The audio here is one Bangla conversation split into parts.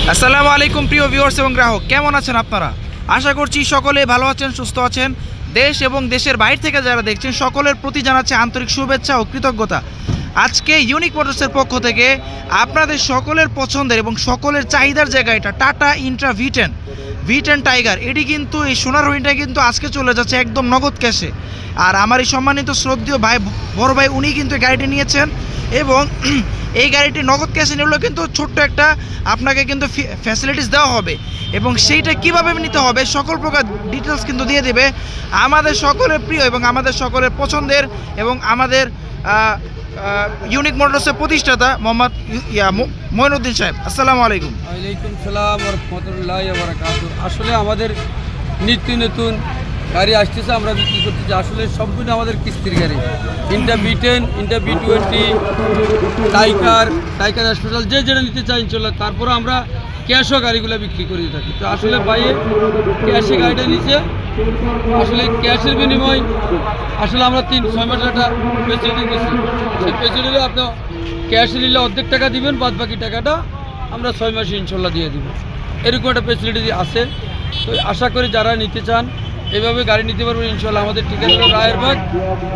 আসসালামু আলাইকুম প্রিয় ভিউয়ার্স এবং গ্রাহক, কেমন আছেন আপনারা? আশা করছি সকলে ভালো আছেন, সুস্থ আছেন। দেশ এবং দেশের বাইরে থেকে যারা দেখছেন সকলের প্রতি জানাচ্ছে আন্তরিক শুভেচ্ছা ও কৃতজ্ঞতা। আজকে ইউনিক মোটরসের পক্ষ থেকে আপনাদের সকলের পছন্দের এবং সকলের চাহিদার জায়গা এটা টাটা ইন্ট্রা V10 টাইগার। এটি কিন্তু এই সোনার হরিণটা কিন্তু আজকে চলে যাচ্ছে একদম নগদ ক্যাশে। আর আমার এই সম্মানিত শ্রদ্ধেয় ভাই, বড় ভাই, উনি কিন্তু গাড়িটি নিয়েছেন এবং এই গাড়িটি নগদ ক্যাশে নিলেও কিন্তু ছোট্ট একটা আপনাকে কিন্তু ফ্যাসিলিটিস দেওয়া হবে এবং সেইটা কীভাবে নিতে হবে সকল প্রকার ডিটেলস কিন্তু দিয়ে দেবে আমাদের সকলের প্রিয় এবং আমাদের সকলের পছন্দের এবং আমাদের ইউনিক মোটরসের প্রতিষ্ঠাতা মোহাম্মদ মঈনুদ্দিন সাহেব। আসসালামু আলাইকুম। ওয়ালাইকুম সালাম ওয়া রাহমাতুল্লাহি ওয়া বারাকাতুহু। আসলে আমাদের নিত্য নতুন গাড়ি আসতেছে, আমরা বিক্রি করতেছি। আসলে সম্পূর্ণ আমাদের কিস্তির গাড়ি, ইন্টা V10, ইন্টা V20, টাইগার স্পেশাল, যে যেটা নিতে চাই ইনশাল্লাহ। তারপরে আমরা ক্যাশও গাড়িগুলো বিক্রি করে থাকি। তো আসলে বাইরে ক্যাশে গাড়িটা নিচ্ছে, আসলে ক্যাশের বিনিময় আসলে আমরা 3-6 মাস একটা ফেসিলিটি দিচ্ছি। সেই ফেসিলিটি আপনি ক্যাশে নিলে অর্ধেক টাকা দিবেন, বাদ বাকি টাকাটা আমরা 6 মাসে ইনশাল্লাহ দিয়ে দিব। এরকম একটা ফেসিলিটি আছে। তো আশা করি যারা নিতে চান এভাবে গাড়ি নিতে পারবেন ইনশাল্লাহ। আমাদের ঠিকানা রায়েরবাগ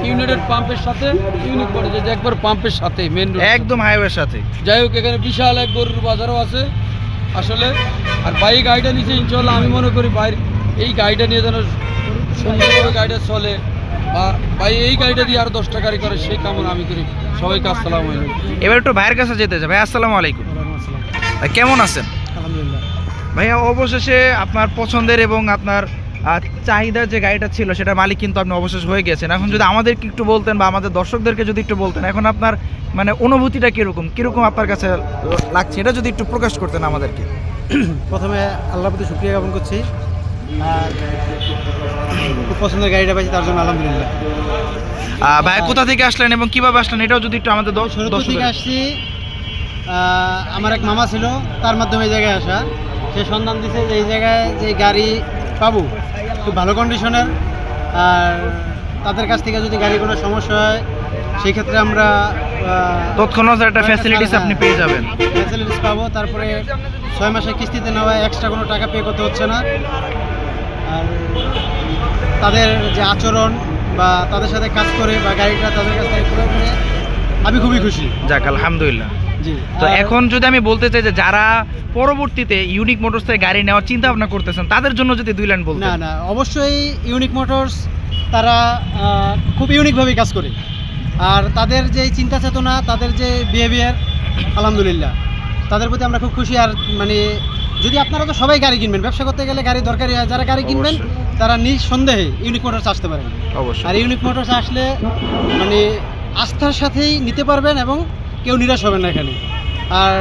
ইউনাইটেড পাম্পের সাথে, ইউনিক করে যে একবার পাম্পের সাথে, মেন রোড একদম হাইওয়ের সাথে। যাই হোক, এখানে বিশাল এক গরুর বাজারও আছে আসলে। আর বাইক গাড়িটা নিচে ইনশাল্লাহ আমি মনে করি বাইরে এই গাড়িটা নিয়ে যেন সুন্দরভাবে গাড়িটা চলে, বা ভাই এই গাড়িটা দিয়ে আরও 10টা গাড়ি করে, সেই কামনা আমি করি। সবাইকে আসসালামু আলাইকুম। এবার একটু ভাইয়ের কাছে যেতে চাই। ভাই আসসালামু আলাইকুম। ভাই কেমন আছেন? আলহামদুলিল্লাহ ভাইয়া, অবশেষে আপনার পছন্দের এবং আপনার চাহিদার যে গাড়িটা ছিল সেটা মালিক কিন্তু আপনি অবশেষ হয়ে গেছেন। এখন যদি আমাদেরকে একটু বলতেন বা আমাদের দর্শকদেরকে যদি একটু বলতেন, এখন আপনার মানে অনুভূতিটা কীরকম আপনার কাছে লাগছে, এটা যদি একটু প্রকাশ করতেন আমাদেরকে। প্রথমে আল্লাহর প্রতি শুকরিয়া জ্ঞাপন করছি, আর খুব পছন্দের গাড়িটা পাইছি তার জন্য আলহামদুলিল্লাহ। ভাই কোথা থেকে আসলেন এবং কিভাবে আসলেন এটাও যদি একটু আমাদের শরীয়তপুর থেকে আসছি। আমার এক মামা ছিল, তার মাধ্যমে এই জায়গায় আসা। সে সন্ধান দিছে যে এই জায়গায় যে গাড়ি পাবো খুব ভালো কন্ডিশনের, আর তাদের কাছ থেকে যদি গাড়ি কোনো সমস্যা হয় সেই ক্ষেত্রে আমরা তৎক্ষণাৎ একটা ফ্যাসিলিটিস আপনি পেয়ে যাবেন, ফ্যাসিলিটিস পাবো। তারপরে 6 মাসে কিস্তিতে নেওয়া, এক্সট্রা কোনো টাকা পে করতে হচ্ছে না। আর তাদের যে আচরণ বা তাদের সাথে কাজ করে বা গাড়িটা তাদের কাছ থেকে ক্রয় করে আমি খুবই খুশি। যাক আলহামদুলিল্লাহ। জি, তো এখন যদি আমি বলতে চাই যে যারা পরবর্তীতে ইউনিক মোটরস থেকে গাড়ি নেওয়ার চিন্তা ভাবনা করতেছেন তাদের জন্য যদি 2 লাইন বলতেন। না, অবশ্যই ইউনিক মোটরস তারা খুব ইউনিকভাবেই কাজ করে। আর তাদের যে চিন্তা চেতনা, তাদের যে বিহেভিয়ার, আলহামদুলিল্লাহ তাদের প্রতি আমরা খুব খুশি। আর মানে যদি আপনারা তো সবাই গাড়ি কিনবেন, ব্যবসা করতে গেলে গাড়ি দরকারি হয়, যারা গাড়ি কিনবেন তারা নিঃসন্দেহে ইউনিক মোটরস আসতে পারেন। অবশ্যই। আর ইউনিক মোটরস আসলে মানে আস্থার সাথেই নিতে পারবেন এবং কেউ নিরাশ হবেন না এখানে। আর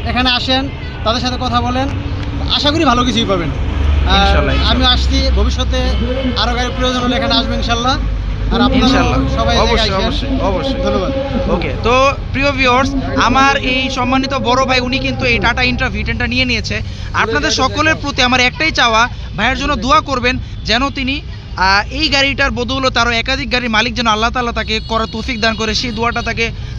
এখানে আসেন, তাদের সাথে কথা বলেন, আশা করি ভালো কিছুই পাবেন। আর আমি আসছি, ভবিষ্যতে আরও গাড়ির প্রয়োজন হলে এখানে আসবেন ইনশাল্লাহ। আর আপনারা সবাই অবশ্যই ধন্যবাদ। ওকে, তো প্রিয় ভিউয়ার্স, আমার এই সম্মানিত বড় ভাই উনি কিন্তু এই টাটা ইন্ট্রা V10টা নিয়ে নিয়েছে। আপনাদের সকলের প্রতি আমার একটাই চাওয়া, ভাইয়ের জন্য দোয়া করবেন যেন তিনি এই গাড়িটার বদৌলতে আরও একাধিক গাড়ির মালিক যেন আল্লাহ তাআলা তাকে করার তৌফিক দান করে, সেই দোয়াটা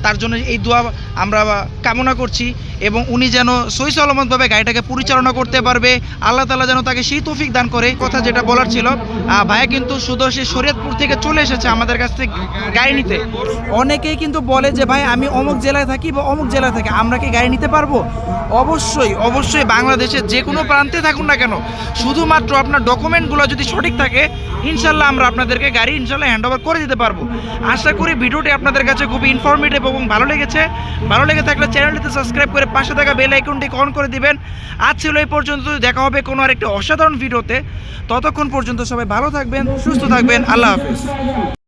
তার জন্য এই দোয়া আমরা কামনা করছি। এবং উনি যেন সহি সালামতভাবে গাড়িটাকে পরিচালনা করতে পারবে, আল্লাহ তাআলা যেন তাকে সেই তৌফিক দান করে। কথা যেটা বলার ছিল, ভাইয়া কিন্তু সুদর্শী শরীয়তপুর থেকে চলে এসেছে আমাদের কাছ থেকে গাড়ি নিতে। অনেকেই কিন্তু বলে যে ভাই আমি অমুক জেলায় থাকি বা অমুক জেলায় থাকি, আমরা কি গাড়ি নিতে পারবো? অবশ্যই বাংলাদেশের যে কোনো প্রান্তে থাকুন না কেন, শুধুমাত্র আপনার ডকুমেন্টগুলো যদি সঠিক থাকে ইনশাল্লাহ আমরা আপনাদেরকে গাড়ি ইনশাল্লাহ হ্যান্ড ওভার করে দিতে পারবো। আশা করি ভিডিওটি আপনাদের কাছে খুবই ইনফরমেটিভ এবং ভালো লেগে থাকলে চ্যানেলটিতে সাবস্ক্রাইব করে পাশে থাকা বেল আইকনটি অন করে দিবেন। আজ ছিল এই পর্যন্ত, দেখা হবে কোনো আরেকটি অসাধারণ ভিডিওতে। ততক্ষণ পর্যন্ত সবাই ভালো থাকবেন, সুস্থ থাকবেন। আল্লাহ হাফেজ।